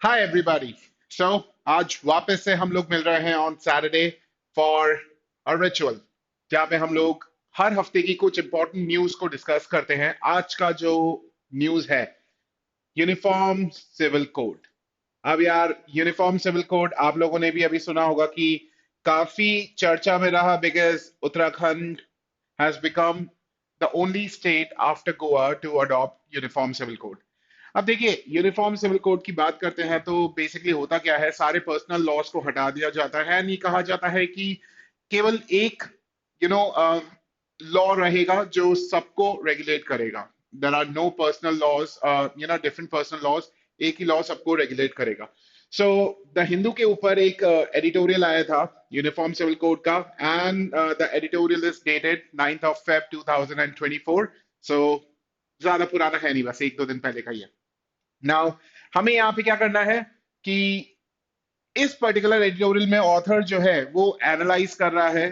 Hi everybody. सो आज वापस से हम लोग मिल रहे हैं on Saturday for a ritual, जहाँ पे हम लोग हर हफ्ते की कुछ इंपॉर्टेंट न्यूज को डिस्कस करते हैं। आज का जो न्यूज है, यूनिफॉर्म सिविल कोड। अब यार, यूनिफॉर्म सिविल कोड आप लोगों ने भी अभी सुना होगा कि काफी चर्चा में रहा, because Uttarakhand has become the only state after Goa to adopt uniform civil code. अब देखिए, यूनिफॉर्म सिविल कोड की बात करते हैं तो बेसिकली होता क्या है, सारे पर्सनल लॉज को हटा दिया जाता है। नहीं कहा जाता है कि केवल एक लॉ रहेगा जो सबको रेगुलेट करेगा। There are no personal laws, different personal laws, एक ही लॉ सबको रेगुलेट करेगा। सो द हिंदू के ऊपर एक एडिटोरियल आया था यूनिफॉर्म सिविल कोड का, and the editorial is dated 9th of Feb 2024। सो ज्यादा पुराना है नहीं, बस एक दो दिन पहले का ही है। नाउ हमें यहाँ पे क्या करना है कि इस पर्टिकुलर एडिटोरियल में ऑथर जो है वो एनालाइज कर रहा है।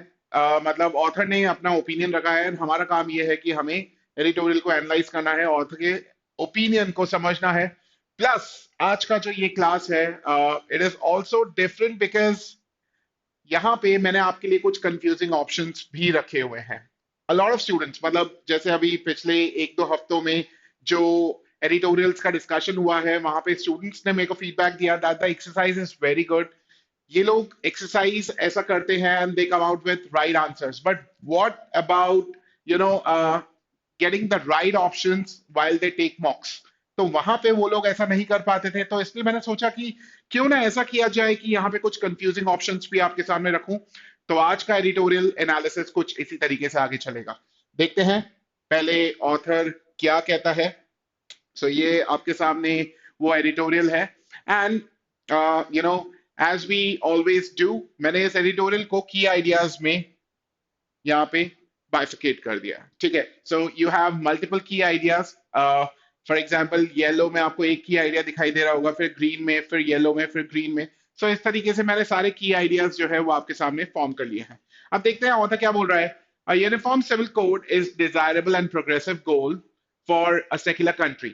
मतलब ऑथर ने अपना ओपिनियन रखा है, and हमारा काम ये है कि हमें एडिटोरियल को एनालाइज करना है, ऑथर के ओपिनियन को समझना है। प्लस आज का जो ये क्लास है, it is also different because यहाँ पे मैंने आपके लिए कुछ कंफ्यूजिंग ऑप्शंस भी रखे हुए हैं। अ लॉट ऑफ स्टूडेंट्स, मतलब जैसे अभी पिछले एक दो हफ्तों में जो एडिटोरियल्स का डिस्कशन हुआ है, वहां पे स्टूडेंट्स ने मेरे को फीडबैक दिया that the exercise is very good. ये लोग एक्सरसाइज ऐसा करते हैं and they come out with right answers, but what about you know getting the right options while they take mocks? तो वहां पे वो लोग ऐसा नहीं कर पाते थे, तो इसलिए मैंने सोचा कि क्यों ना ऐसा किया जाए कि यहाँ पे कुछ कंफ्यूजिंग ऑप्शंस भी आपके सामने रखूं। तो आज का एडिटोरियल एनालिसिस कुछ इसी तरीके से आगे चलेगा। देखते हैं पहले ऑथर क्या कहता है। सो ये आपके सामने वो एडिटोरियल है, and you know as we always do, मैंने इस एडिटोरियल को की आइडियाज में यहाँ पे बाइफिकेट कर दिया। ठीक है, सो यू हैव मल्टीपल की आइडियाज। फॉर एग्जाम्पल, येलो में आपको एक की आइडिया दिखाई दे रहा होगा, फिर ग्रीन में, फिर येलो में, फिर ग्रीन में। सो इस तरीके से मैंने सारे की आइडियाज जो है वो आपके सामने फॉर्म कर लिए हैं। अब देखते हैं ऑथर क्या बोल रहा है। A uniform civil code is desirable and progressive goal for a secular country.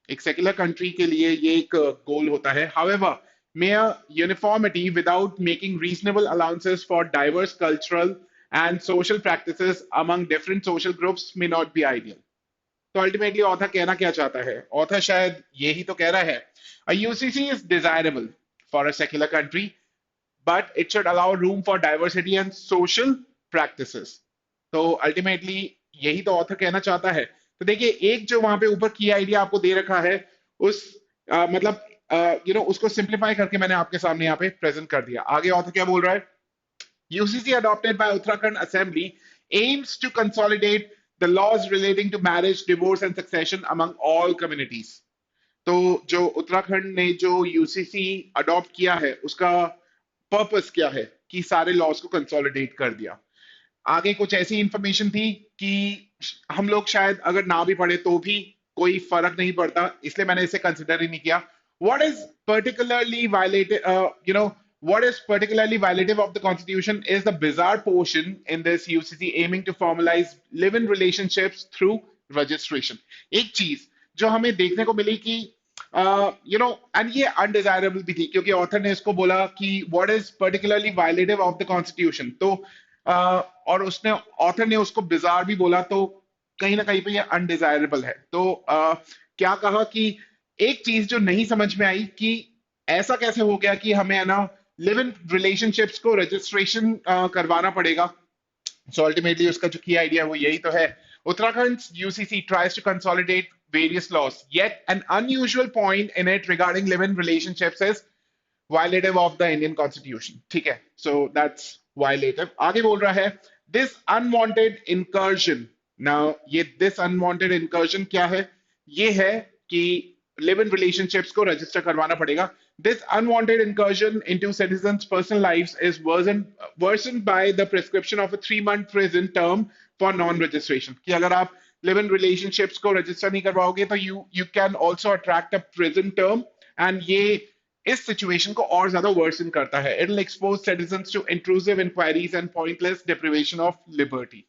एक सेक्युलर कंट्री के लिए ये एक गोल होता है। However, mere uniformity without making reasonable allowances for diverse cultural and social practices among different social groups may not be ideal. तो ultimately author कहना क्या चाहता है? ऑथर शायद यही तो कह रहा है, a UCC is desirable for a secular country, but it should allow room for diversity and social practices. तो अल्टीमेटली यही तो ऑथर कहना चाहता है। तो देखिए, एक जो वहां पे ऊपर की आइडिया आपको दे रखा है, उस मतलब उसको सिंप्लीफाई करके मैंने आपके सामने यहाँ पे प्रेजेंट कर दिया। आगे ऑथर क्या बोल रहा है? UCC adopted by Uttarakhand Assembly aims to consolidate the laws relating to marriage, divorce and succession among all communities. तो जो उत्तराखंड ने जो यूसीसी अडॉप्ट किया है, उसका पर्पस क्या है कि सारे लॉज को कंसोलिडेट कर दिया। आगे कुछ ऐसी इंफॉर्मेशन थी कि हम लोग शायद अगर ना भी पढ़े तो भी कोई फर्क नहीं पड़ता, इसलिए मैंने इसे कंसिडर ही नहीं किया। What is particularly violated, what is particularly violative of the constitution is the bizarre portion in this UCC aiming to formalize live-in relationships through registration. एक चीज जो हमें देखने को मिली कि एंड ये अनडिजायरेबल भी थी, क्योंकि ऑथर ने इसको बोला कि what is particularly violative of the constitution. तो और उसने ऑथर ने उसको बिजार भी बोला, तो कहीं ना कहीं पे ये अनडिजायरेबल है। तो क्या कहा कि एक चीज जो नहीं समझ में आई कि ऐसा कैसे हो गया कि हमें है ना लिव इन रिलेशनशिप्स को रजिस्ट्रेशन करवाना पड़ेगा। सो अल्टीमेटली उसका जो की आइडिया वो यही तो है। Uttarakhnd's UCC tries to consolidate various laws, yet an unusual point in it regarding live-in relationships is violative of the Indian Constitution. ठीक है, so that's violative. आगे बोल रहा है this unwanted incursion. Now ये this unwanted incursion क्या है? ये है कि लिव इन रिलेशनशिप्स को रजिस्टर करवाना पड़ेगा। This unwanted incursion into citizens' personal lives is worsened by the prescription of a 3-month prison term for non-registration. कि अगर आप लिव इन रिलेशनशिप्स को रजिस्टर नहीं करवाओगे तो you can also attract a prison term, and ये इस situation को और ज्यादा वर्सन करता है। It will expose citizens to intrusive inquiries and pointless deprivation of liberty.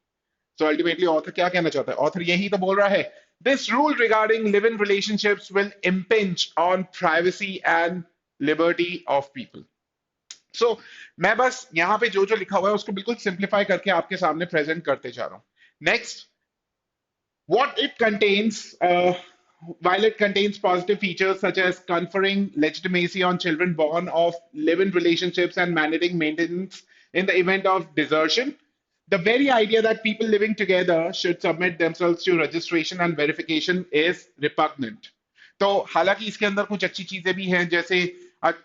So ultimately author क्या कहना चाहता है? Author यही तो बोल रहा है, this rule regarding live-in relationships will impinge on privacy and liberty of people. सो मैं बस यहां पे जो जो लिखा हुआ है उसको बिल्कुल सिंप्लीफाई करके आपके सामने प्रेजेंट करते जा रहा हूं. Next, what it contains, while it contains positive features such as conferring legitimacy on children born of live-in relationships and mandating maintenance in the event of desertion, the very idea that people living together should submit themselves to registration and verification is repugnant. तो हालांकि इसके अंदर कुछ अच्छी चीजें भी हैं, जैसे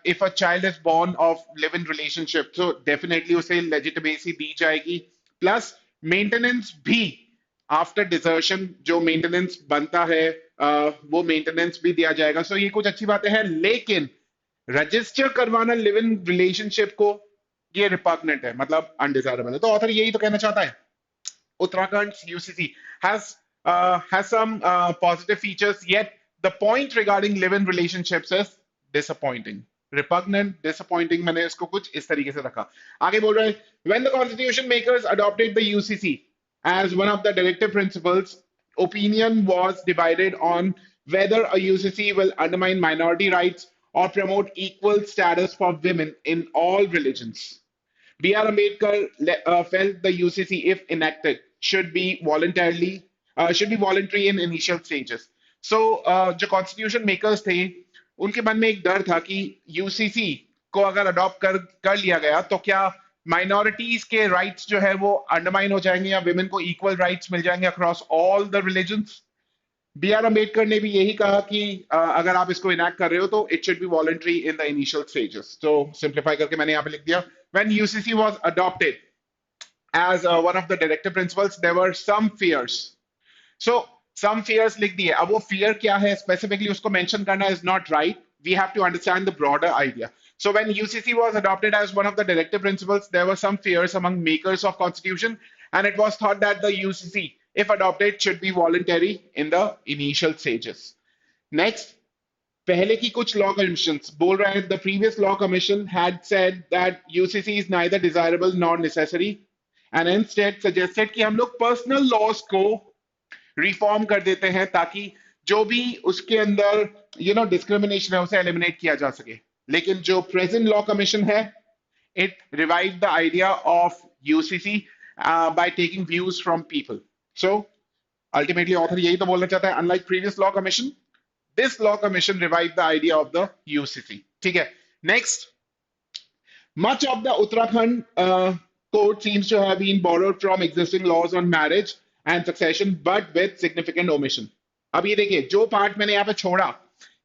if a child is born of live in relationship तो डेफिनेटली उसे लेजिटिमेसी दी जाएगी, प्लस मेंटेनेंस भी आफ्टर डिजर्शन जो मेंटेनेंस बनता है वो मेंटेनेंस भी दिया जाएगा. सो ये कुछ अच्छी बातें हैं, लेकिन रजिस्टर करवाना लिव इन रिलेशनशिप को ये रिपग्नेंट है, मतलब अनडिजायरेबल है. तो ऑथर यही तो कहना चाहता है. Uttarakhnd's UCC has some positive features, yet the point regarding live-in relationships is disappointing. Repugnant, disappointing, मैंने इसको कुछ इस तरीके से रखा. आगे बोल रहे हैं, when the constitution makers adopted the UCC as one of the directive principles, opinion was divided on whether a UCC will undermine minority rights or promote equal status for women in all religions. B.R. Ambedkar felt the UCC, if enacted, should be voluntary in initial stages. So, जो constitution makers थे, उनके मन में एक डर था कि UCC को अगर अडॉप्ट कर लिया गया तो क्या माइनॉरिटीज के राइट्स जो है वो अंडरमाइन हो जाएंगे या विमेन को इक्वल राइट्स मिल जाएंगे across all the religions. B R Ambedkar ने भी यही कहा कि अगर आप इसको इनैक्ट कर रहे हो तो it should be voluntary in the initial stages. तो सिंप्लीफाई करके मैंने यहाँ पे लिख दिया, when UCC was adopted as one of the directive principles, there were some fears. So some fears लिख दिए. अब वो fear क्या है specifically उसको mention करना is not right. We have to understand the broader idea. So when UCC was adopted as one of the directive principles, there were some fears among makers of constitution, and it was thought that the UCC, if adopted, should be voluntary in the initial stages. Next, पहले की कुछ law commissions बोल रहे हैं, the previous law commission had said that UCC is neither desirable nor necessary, and instead suggested कि हम लोग personal loss को रिफॉर्म कर देते हैं ताकि जो भी उसके अंदर डिस्क्रिमिनेशन है उसे एलिमिनेट किया जा सके. लेकिन जो प्रेजेंट लॉ कमीशन है, it revive the idea of UCC by taking views from people. So ultimately author यही तो बोलना चाहता है, unlike previous law commission, this law commission revive the idea of the UCC. ठीक है. Next, much of the Uttarakhand code seems to have been borrowed from existing laws on marriage and succession, but with significant omission. अब ये देखिए, जो part मैंने यहाँ पे छोड़ा,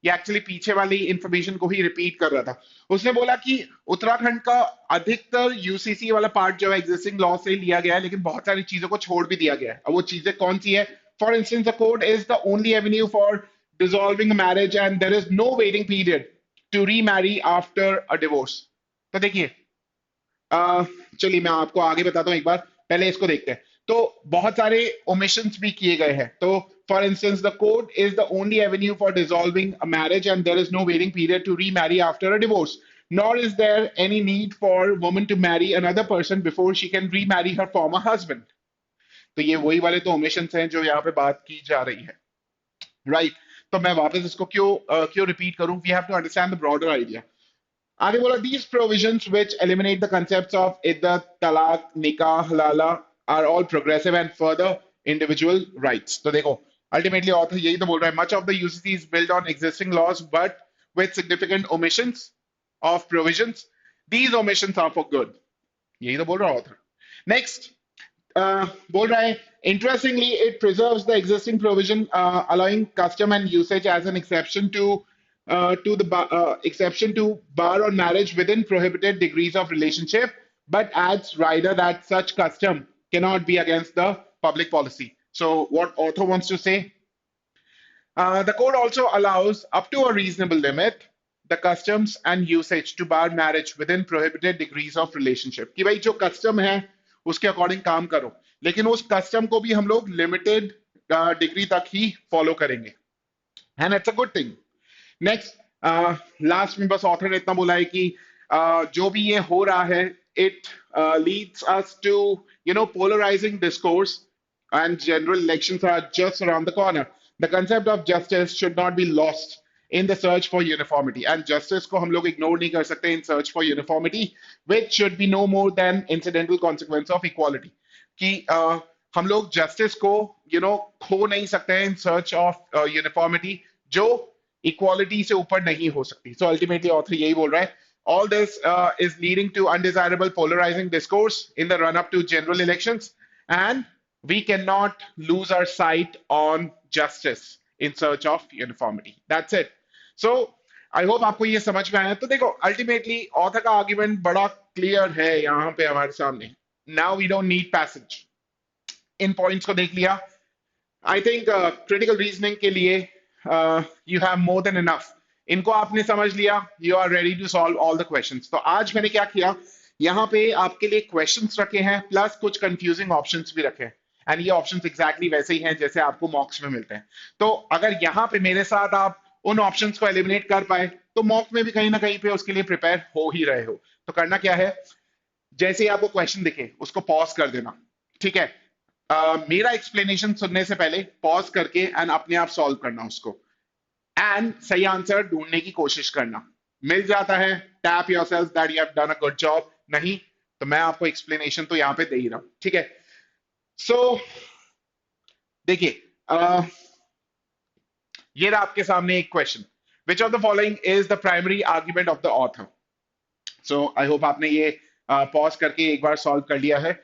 ये एक्चुअली पीछे वाली इंफॉर्मेशन को ही रिपीट कर रहा था. उसने बोला कि उत्तराखंड का अधिकतर यूसीसी वाला पार्ट जो है एग्जिस्टिंग लॉ से लिया गया है, लेकिन बहुत सारी चीजों को छोड़ भी दिया गया है. अब वो चीजें कौन सी है? For instance, the code is the only avenue for dissolving marriage and there is no waiting period to remarry after a divorce. तो देखिए, चलिए मैं आपको आगे बताता हूं, एक बार पहले इसको देखते हैं. तो बहुत सारे ओमिशंस भी किए गए हैं. तो for instance, the code is the only avenue for dissolving a marriage and there is no waiting period to remarry after a divorce, nor is there any need for woman to marry another person before she can remarry her former husband. तो ये वही वाले तो omissions हैं जो यहाँ पे बात की जा रही है, राइट? तो मैं वापस इसको क्यों रिपीट करूं? We have to understand the broader idea. आगे बोला, these provisions which eliminate the concepts of iddat, talaq, nikah, halala are all progressive and further individual rights. तो देखो, ultimately author यही तो बोल रहा है, much of the UCC is built on existing laws but with significant omissions of provisions. These omissions are for good. यही तो बोल रहा है author. Next, बोल रहा है, interestingly it preserves the existing provision allowing custom and usage as an exception to the exception to bar on marriage within prohibited degrees of relationship, but adds rider that such custom cannot be against the public policy. So what author wants to say, the code also allows up to a reasonable limit the customs and usage to bar marriage within prohibited degrees of relationship. कि भाई जो custom है उसके according काम करो, लेकिन उस custom को भी हम लोग लिमिटेड डिग्री तक ही फॉलो करेंगे, and it's a good thing. Next, last में बस ऑथर ने इतना बोला है कि जो भी ये हो रहा है, it leads us to polarizing discourse and general elections are just around the corner. The concept of justice should not be lost in the search for uniformity, and justice को हम लोग ignore नहीं कर सकते in search for uniformity, which should be no more than incidental consequence of equality. कि हम लोग justice को खो नहीं सकते हैं इन सर्च ऑफ यूनिफॉर्मिटी जो इक्वालिटी से ऊपर नहीं हो सकती. सो अल्टीमेटली ऑथर यही बोल रहा है. All this is leading to undesirable polarizing discourse in the run up to general elections, and we cannot lose our sight on justice in search of uniformity. That's it. So I hope आपको ये समझ में आया. तो देखो ultimately author का argument बड़ा clear है यहां पे हमारे सामने. Now we don't need passage. इन पॉइंट्स को देख लिया. आई थिंक क्रिटिकल रीजनिंग के लिए you have more than enough. इनको आपने समझ लिया. You are ready to solve all the questions. तो आज मैंने क्या किया, यहाँ पे आपके लिए क्वेश्चंस रखे हैं प्लस कुछ कंफ्यूजिंग ऑप्शंस भी रखे हैं. एंड ये ऑप्शंस एग्जैक्टली वैसे ही हैं जैसे आपको मॉक्स में मिलते हैं. तो अगर यहाँ पे मेरे साथ आप उन ऑप्शंस को एलिमिनेट कर पाए तो मॉक में भी कहीं ना कहीं पे उसके लिए प्रिपेयर हो ही रहे हो. तो करना क्या है, जैसे ही आपको क्वेश्चन दिखे उसको पॉज कर देना. ठीक है. मेरा एक्सप्लेनेशन सुनने से पहले पॉज करके एंड अपने आप सॉल्व करना उसको, एंड सही आंसर ढूंढने की कोशिश करना. मिल जाता है, tap yourself that you have done a good job. नहीं तो मैं आपको एक्सप्लेनेशन तो यहां पे दे ही रहा हूं. ठीक है. सो देखिए, ये रहा आपके सामने एक question. Which of the following is the primary argument of the author. So I hope आपने ये पॉज करके एक बार सॉल्व कर लिया है.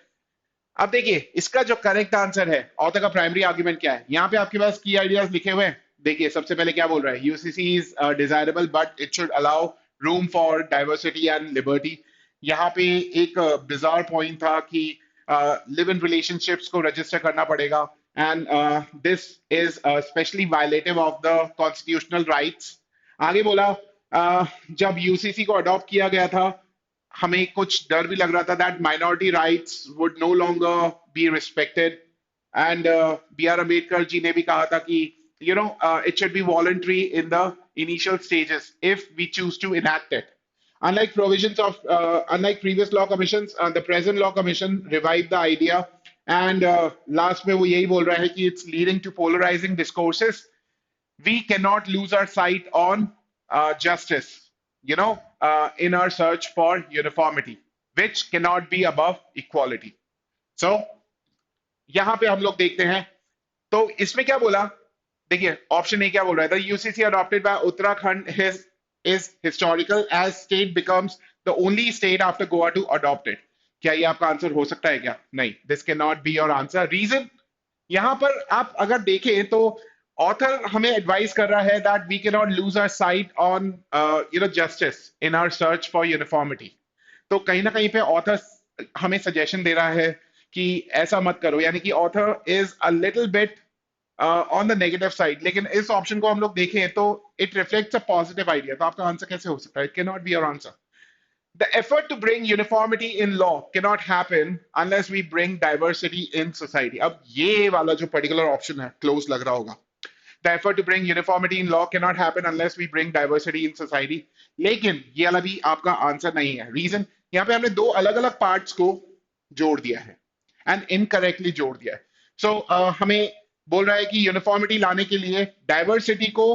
अब देखिए इसका जो करेक्ट आंसर है, ऑथर का प्राइमरी आर्ग्यूमेंट क्या है. यहाँ पे आपके पास की आइडियाज लिखे हुए हैं. देखिए सबसे पहले क्या बोल रहा है, UCC is desirable but it should allow room for diversity and liberty. यहाँ पे एक बिजार पॉइंट था कि लिव इन रिलेशनशिप्स को रजिस्टर करना पड़ेगा, and this is specially violative of the constitutional rights. आगे बोला जब यूसीसी को अडॉप्ट किया गया था हमें कुछ डर भी लग रहा था that minority rights would no longer be respected. And B R Ambedkar ji ने भी कहा था कि it should be voluntary in the initial stages if we choose to enact it. Unlike previous law commissions, the present law commission revived the idea, and last में वो यही बोल रहा है कि it's leading to polarizing discourses. We cannot lose our sight on justice, in our search for uniformity, which cannot be above equality. So यहां पे हम लोग देखते हैं. तो इसमें क्या बोला, देखिए ऑप्शन ए क्या बोल रहा है, the UCC adopted by Uttarakhand is historical as state becomes the only state after Goa to adopt it. क्या ये आपका आंसर हो सकता है क्या? नहीं, this can not be your answer. Reason, यहां पर आप अगर देखें तो ऑथर हमें एडवाइस कर रहा है that we can not lose our sight on justice in our search for uniformity. तो कहीं ना कहीं पे ऑथर हमें सजेशन दे रहा है कि ऐसा मत करो, यानी कि author is a little bit on the negative side. लेकिन इस ऑप्शन को हम लोग देखें तो it reflects a positive idea. तो आपका आंसर कैसे हो सकता है? It can not be your answer. The effort to bring uniformity in law cannot happen unless we bring diversity in society. अब ये वाला जो particular option है close लग रहा होगा. The effort to bring uniformity in law cannot happen unless we bring diversity in society. लेकिन ये वाला भी आपका आंसर नहीं है. Reason, यहाँ पे हमने दो अलग अलग parts को जोड़ दिया है and incorrectly जोड़ दिया है. So हमें बोल रहा है कि यूनिफॉर्मिटी लाने के लिए डाइवर्सिटी को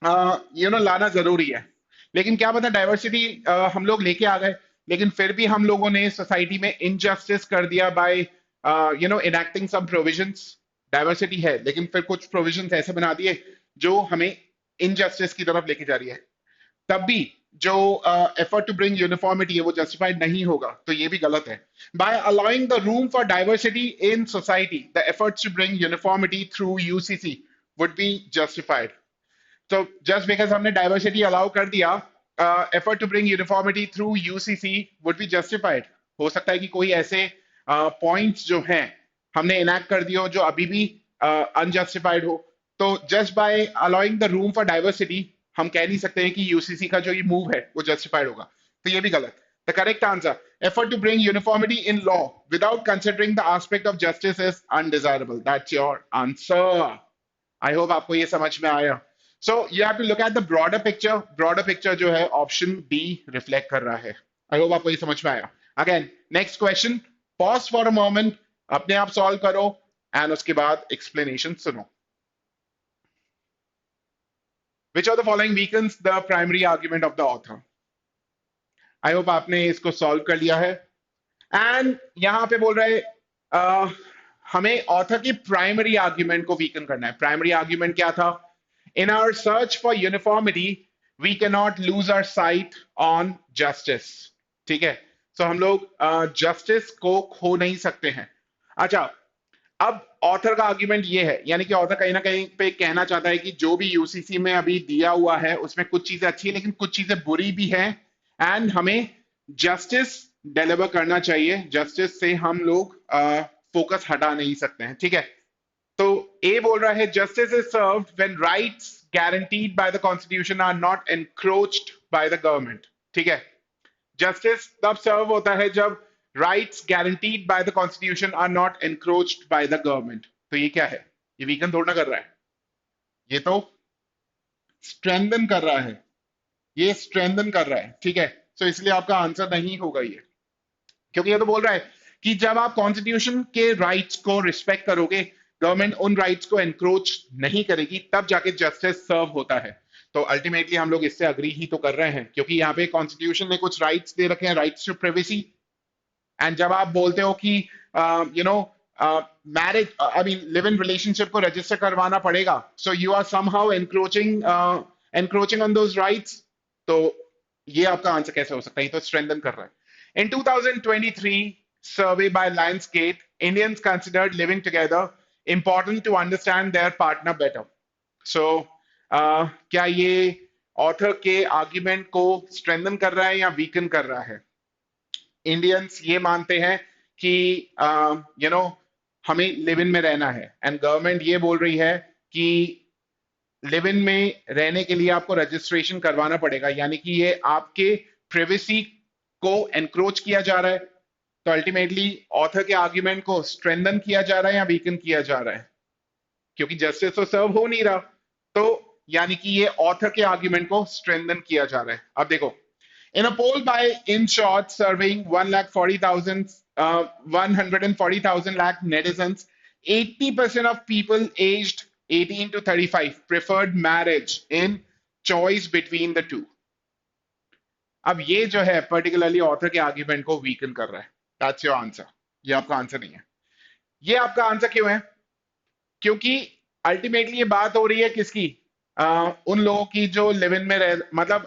लाना जरूरी है. लेकिन क्या पता डाइवर्सिटी हम लोग लेके आ गए लेकिन फिर भी हम लोगों ने सोसाइटी में इनजस्टिस कर दिया बाय इनैक्टिंग सम प्रोविजंस. डाइवर्सिटी है लेकिन फिर कुछ प्रोविजंस ऐसे बना दिए जो हमें इनजस्टिस की तरफ लेके जा रही है. तब भी जो एफर्ट टू ब्रिंग यूनिफॉर्मिटी है वो जस्टिफाइड नहीं होगा. तो ये भी गलत है. By allowing the room for diversity in society the efforts to bring uniformity through UCC would be justified. तो जस्ट बिकॉज हमने डाइवर्सिटी अलाउ कर दिया, effort to bring uniformity through UCC would be justified. हो सकता है कि कोई ऐसे पॉइंट्स जो हैं हमने इनैक्ट कर दिए हो जो अभी भी अनजस्टिफाइड हो. तो just by allowing the room for diversity हम कह नहीं सकते हैं कि यूसीसी का जो ये मूव है वो जस्टिफाइड होगा. तो ये भी गलत. The correct answer, effort to bring uniformity in law without considering the aspect of justice is undesirable. That's your answer. I hope आपको ये समझ में आया. So you have to look at the broader picture. Broader picture जो है option be reflect कर रहा है. आई होप आपको ये समझ में आया. Again next question, pause for a moment, अपने आप सॉल्व करो एंड उसके बाद एक्सप्लेनेशन सुनो. Which of the following weakens the primary argument of the author. I hope आपने इसको सॉल्व कर लिया है। एंड यहां पे बोल रहे हमें ऑथर की प्राइमरी आर्ग्यूमेंट को वीकन करना है। प्राइमरी आर्ग्यूमेंट क्या था? In our search for uniformity we can not lose our sight on justice. ठीक है, सो हम लोग जस्टिस को खो नहीं सकते हैं। अच्छा, अब ऑथर का आर्ग्यूमेंट ये है, यानी कि ऑथर कहीं ना कहीं पे कहना चाहता है कि जो भी यूसीसी में अभी दिया हुआ है उसमें कुछ चीजें अच्छी है लेकिन कुछ चीजें बुरी भी हैं, एंड हमें जस्टिस डिलीवर करना चाहिए। जस्टिस से हम लोग फोकस हटा नहीं सकते हैं। ठीक है, तो ए बोल रहा है justice is served when rights guaranteed by the constitution are not encroached by the government. ठीक है, जस्टिस तब सर्व होता है जब rights guaranteed by the constitution are not encroached by the government. तो ये क्या है? ये वीकन थोड़ा कर रहा है, ये तो स्ट्रेंथन कर रहा है। ये स्ट्रेंथन कर रहा है। ठीक है, तो इसलिए आपका आंसर नहीं होगा ये, क्योंकि ये तो बोल रहा है कि जब आप कॉन्स्टिट्यूशन के राइट्स को रिस्पेक्ट करोगे, गवर्नमेंट उन राइट्स को एनक्रोच नहीं करेगी, तब जाके जस्टिस सर्व होता है। तो अल्टीमेटली हम लोग इससे अग्री ही तो कर रहे हैं, क्योंकि यहाँ पे कॉन्स्टिट्यूशन ने कुछ राइट्स दे रखे हैं, राइट्स टू प्राइवेसी। एंड जब आप बोलते हो कि you know marriage, I mean live in relationship को रजिस्टर करवाना पड़ेगा, so you are somehow encroaching on those rights. तो ये आपका आंसर कैसे हो सकता है? ये तो स्ट्रेंथन कर रहा है। इन 2023 survey by Lionsgate, Indians considered living together important to understand their partner better. So क्या ये ऑथर के आर्ग्यूमेंट को स्ट्रेंथन कर रहा है या वीकन कर रहा है? इंडियंस ये मानते हैं कि यू नो हमें लिव इन में रहना है, एंड गवर्नमेंट ये बोल रही है कि लिव इन में रहने के लिए आपको रजिस्ट्रेशन करवाना पड़ेगा, यानी कि ये आपके प्राइवेसी को एनक्रोच किया जा रहा है। तो अल्टीमेटली ऑथर के आर्ग्यूमेंट को स्ट्रेंथन किया जा रहा है या वीकन किया जा रहा है? क्योंकि जस्टिस तो सर्व हो नहीं रहा, तो यानी कि ये ऑथर के आर्ग्यूमेंट को स्ट्रेंथन किया जा रहा है। अब देखो, in a poll by InShort surveying 140,000 lakh netizens, 80% of people aged 18 to 35 preferred marriage in choice between the two. अब ये जो है पर्टिकुलरली ऑथर के आर्ग्यूमेंट को वीकन कर रहा है। That's your answer. ये आपका आंसर नहीं है। ये आपका आंसर क्यों है? क्योंकि अल्टीमेटली ये बात हो रही है किसकी? उन लोगों की जो लिव इन में रह, मतलब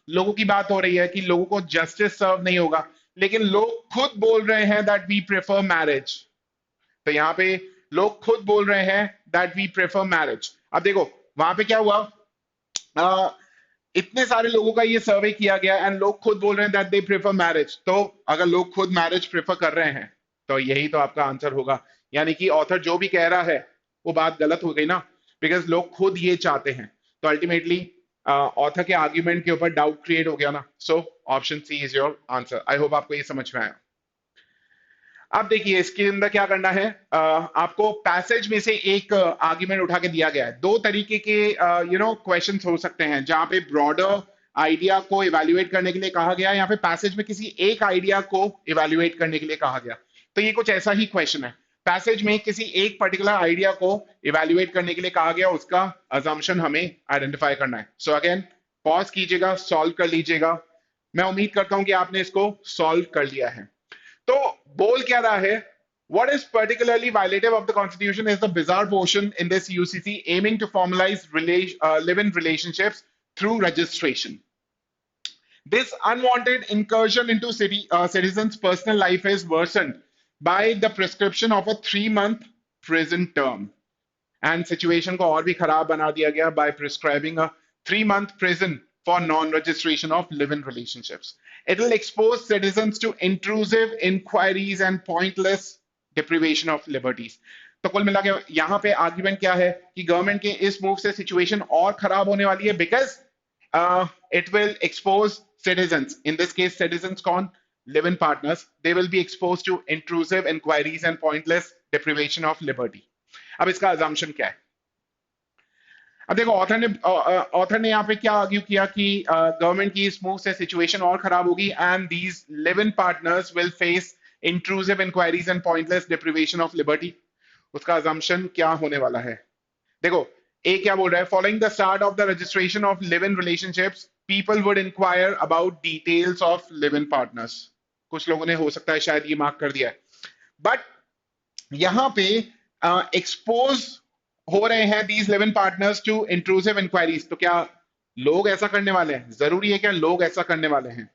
लोगों की बात हो रही है कि लोगों को जस्टिस सर्व नहीं होगा, लेकिन लोग खुद बोल रहे हैं दैट वी प्रेफर मैरिज। तो यहाँ पे लोग खुद बोल रहे हैं दैट वी प्रेफर मैरिज। अब देखो वहां पे क्या हुआ, इतने सारे लोगों का ये सर्वे किया गया एंड लोग खुद बोल रहे हैं दैट दे प्रेफर मैरिज। तो अगर लोग खुद मैरिज प्रेफर कर रहे हैं तो यही तो आपका आंसर होगा। यानी कि ऑथर जो भी कह रहा है वो बात गलत हो गई ना, बिकॉज लोग खुद ये चाहते हैं। तो अल्टीमेटली ऑथर के आर्ग्यूमेंट के ऊपर डाउट क्रिएट हो गया ना। So option C is your answer. I hope आपको ये समझ में आया। अब देखिए इसके अंदर क्या करना है, आपको पैसेज में से एक आर्ग्यूमेंट उठा के दिया गया है। दो तरीके के क्वेश्चंस हो सकते हैं, जहां पे ब्रॉडर आइडिया को इवेल्युएट करने के लिए कहा गया है, यहाँ पे पैसेज में किसी एक आइडिया को इवेल्युएट करने के लिए कहा गया। तो ये कुछ ऐसा ही क्वेश्चन है, पैसेज में किसी एक पर्टिकुलर आइडिया को इवेल्युएट करने के लिए कहा गया, उसका अजम्पशन हमें आइडेंटिफाई करना है। सो अगेन पॉज कीजिएगा, सॉल्व कर लीजिएगा। मैं उम्मीद करता हूं कि आपने इसको सॉल्व कर लिया है। तो बोल क्या रहा है, what is particularly violative of the constitution is the bizarre portion in this UCC aiming to formalize live-in relationships through registration. This unwanted incursion into citizens' personal life is worsened by the prescription of a 3-month prison term. And situation को और भी खराब बना दिया गया by prescribing a 3-month prison for non-registration of live-in relationships. It will expose citizens to intrusive inquiries and pointless deprivation of liberties. तो कुल मिला के यहाँ पे आर्ग्यूमेंट क्या है कि गवर्नमेंट के इस मूव से सिचुएशन और खराब होने वाली है, because it will expose citizens, in this case citizens कौन? live-in partners, they will be exposed to intrusive inquiries and pointless deprivation of liberty. अब इसका assumption क्या है? अब देखो ऑथर ने यहाँ पे क्या आर्ग्यू किया कि गवर्नमेंट की इस मूव से सिचुएशन और खराब होगी and these live in partners will face intrusive inquiries and pointless deprivation of liberty. उसका अजम्पशन क्या होने वाला है? देखो ए क्या बोल रहा है, following the start of the registration of live in relationships people would inquire about details of live in partners. कुछ लोगों ने हो सकता है शायद ये मार्क कर दिया है, बट यहां पे एक्सपोज हो रहे हैं these live in partners to intrusive inquiries. तो क्या लोग ऐसा करने वाले हैं? जरूरी है क्या लोग ऐसा करने वाले हैं?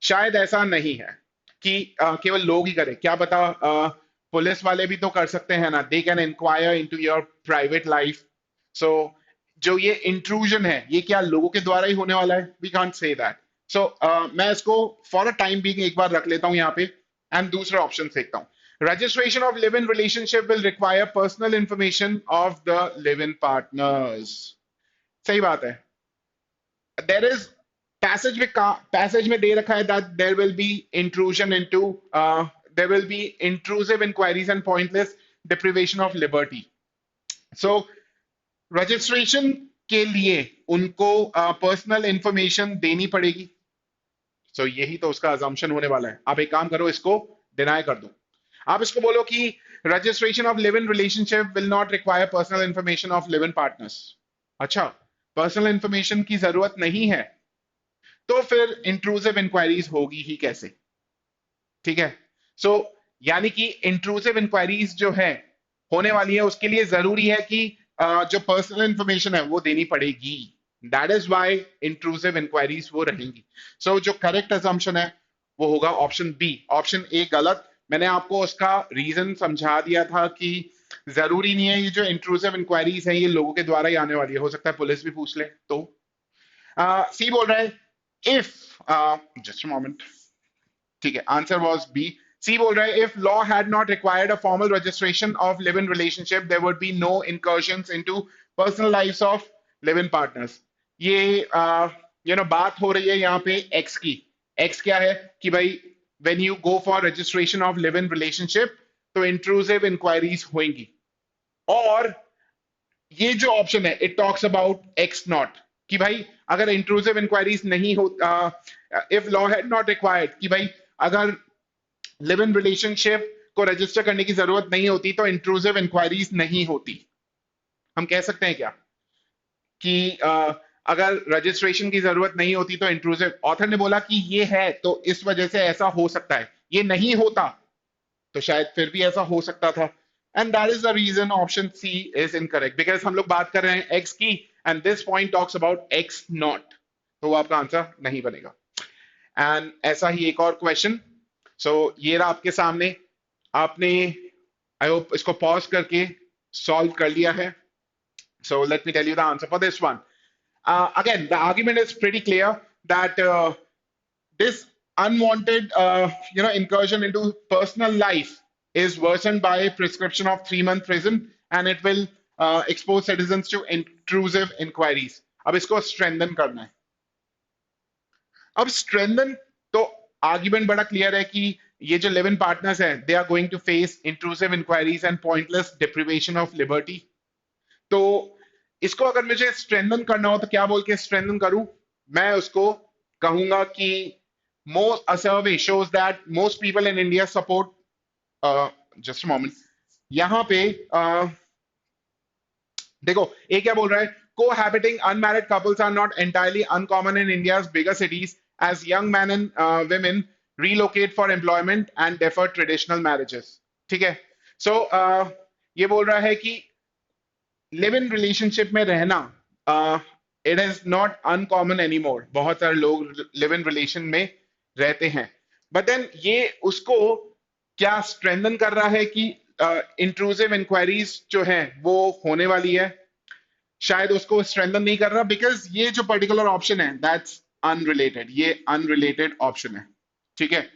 शायद ऐसा नहीं है कि केवल लोग ही करें, क्या पता पुलिस वाले भी तो कर सकते हैं ना, they can enquire into your private life. So जो ये इंट्रूजन है ये क्या लोगों के द्वारा ही होने वाला है? We can't say that. So मैं इसको फॉर अ टाइम बीइंग एक बार रख लेता हूं यहाँ पे एंड दूसरा ऑप्शन देखता हूं। Registration of live in relationship will require personal information of the live in partners. सही बात है। देयर इज पैसेज में दे रखा है that there will be intrusion into there will be intrusive inquiries and pointless deprivation of liberty. So registration के लिए उनको personal information देनी पड़ेगी। सो यही तो उसका अजम्पशन होने वाला है। आप एक काम करो, इसको डिनाई कर दो। आप इसको बोलो कि registration of live in relationship will not require personal information of live in partners. अच्छा, पर्सनल इंफॉर्मेशन की जरूरत नहीं है तो फिर इंट्रूसिव इंक्वायरीज होगी ही कैसे? ठीक है। सो यानी कि इंट्रूसिव इंक्वायरीज जो है होने वाली है उसके लिए जरूरी है कि जो पर्सनल इंफॉर्मेशन है वो देनी पड़ेगी। That is why intrusive inquiries वो रहेंगी। सो जो करेक्ट असम्पशन है वो होगा ऑप्शन बी। ऑप्शन ए गलत। मैंने आपको उसका रीजन समझा दिया था कि जरूरी नहीं है ये जो इंट्रूसिव इंक्वायरीज है ये लोगों के द्वारा ही आने वाली है, हो सकता है पुलिस भी पूछ ले। तो सी बोल रहा है if just a moment, ठीक है, आंसर वाज बी। सी बोल रहा है if law had not required a formal registration of live-in relationship there would be no incursions into personal lives of live-in partners। ये बात हो रही है यहाँ पे एक्स की। एक्स क्या है कि भाई when you go for registration of live-in relationship तो intrusive inquiries होंगी। और ये जो ऑप्शन है it talks about X not कि भाई अगर इंट्रूसिव इंक्वायरीज नहीं हो, if law had not required कि भाई अगर लिव इन रिलेशनशिप को रजिस्टर करने की जरूरत नहीं होती तो इंट्रूसिव इंक्वायरीज नहीं होती। हम कह सकते हैं क्या कि अगर रजिस्ट्रेशन की जरूरत नहीं होती तो इंट्रूसिव? ऑथर ने बोला कि ये है तो इस वजह से ऐसा हो सकता है, ये नहीं होता तो शायद फिर भी ऐसा हो सकता था। And that is the reason option C is incorrect because हम लोग बात कर रहे हैं एक्स की and this point talks about X not, तो वो आपका आंसर नहीं बनेगा। एंड ऐसा ही एक और क्वेश्चन। सो ये रहा आपके सामने, आपने आई होप इसको पॉज करके सॉल्व कर लिया है। So let me tell you the answer for this one. Again the argument is pretty clear that this unwanted incursion into personal life is worsened by prescription of 3-month prison and it will expose citizens to intrusive inquiries। अब इसको strengthen करना है। अब strengthen तो argument बड़ा clear है कि ये जो लिव इन पार्टनर्स हैं they are going to face intrusive inquiries and pointless deprivation of liberty. तो इसको अगर मुझे स्ट्रेंथन करना हो तो क्या बोल के स्ट्रेंथन करूं? मैं उसको कहूंगा कि a survey shows that most people in India support just a moment, यहां पे देखो ये क्या बोल रहा है, cohabiting unmarried couples are not entirely uncommon in India's bigger cities as young men and women relocate for employment and defer traditional marriages। ठीक है। सो ये बोल रहा है कि लिव इन रिलेशनशिप में रहना it is not uncommon anymore. बहुत सारे लोग लिव इन रिलेशन में रहते हैं, बट देन ये उसको क्या स्ट्रेंथन कर रहा है कि इंट्रूसिव इंक्वायरीज जो है वो होने वाली है? शायद उसको स्ट्रेंथन नहीं कर रहा बिकॉज ये जो पर्टिकुलर ऑप्शन है दैट्स अनरिलेटेड, ये अनरिलेटेड ऑप्शन है। ठीक है,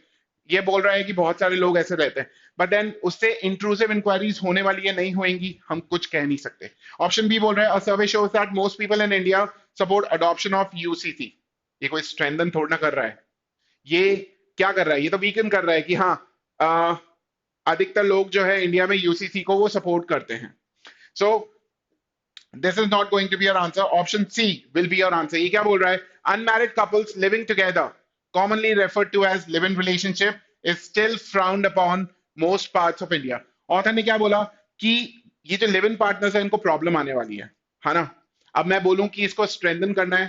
ये बोल रहा है कि बहुत सारे लोग ऐसे रहते हैं बट देन उससे इंट्रूसिव इंक्वायरीज होने वाली है नहीं होंगी, हम कुछ कह नहीं सकते। ऑप्शन बी बोल रहा है, a survey shows that most people in India support adoption of UCC. ये कोई स्ट्रेंथन थोड़ा ना कर रहा है, ये क्या कर रहा है? ये तो वीकन कर रहा है कि हाँ अधिकतर लोग जो है इंडिया में यूसीसी को वो सपोर्ट करते हैं। So this is not going to be your answer, option C will be your answer. ये क्या बोल रहा है, unmarried couples living together commonly referred to as live-in relationship is still frowned upon most parts of India। Author ने क्या बोला कि ये जो लिव इन पार्टनर्स है इनको प्रॉब्लम आने वाली है। है ना। अब मैं बोलूं कि इसको स्ट्रेंथन करना है,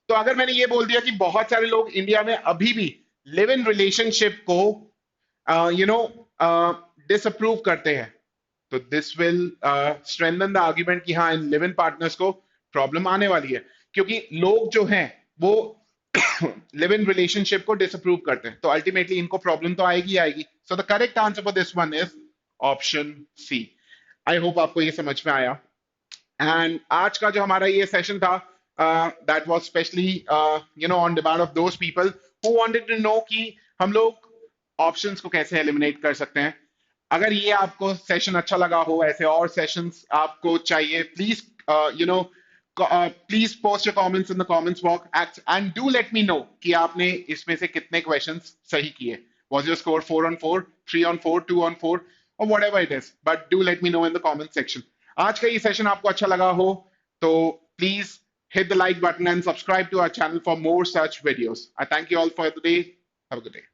तो अगर मैंने ये बोल दिया कि बहुत सारे लोग इंडिया में अभी भी लिव इन रिलेशनशिप को यू नो डिसअप्रूव करते हैं, तो this will strengthen the argument कि हाँ, इन लिव इन पार्टनर्स को प्रॉब्लम आने वाली है, क्योंकि लोग जो हैं वो लिव इन रिलेशनशिप को डिसअप्रूव करते हैं, तो अल्टीमेटली इनको प्रॉब्लम तो आएगी ही आएगी। So the correct answer for this one is option C. I hope आपको ये समझ में आया। एंड आज का जो हमारा ये सेशन था, that was specially on demand of those people who wanted to know कि हम लोग ऑप्शंस को कैसे एलिमिनेट कर सकते हैं। अगर ये आपको सेशन अच्छा लगा हो, ऐसे और सेशंस आपको चाहिए, please please post your comments in the comments box and do let me know कि आपने इसमें से कितने क्वेश्चंस सही किए। Was your score 4 on 4, 3 on 4, 2 on 4, or whatever it is? But do let me know in the comment section. आज का ये सेशन आपको अच्छा लगा हो तो please hit the like button and subscribe to our channel for more such videos. I thank you all for today. Have a good day.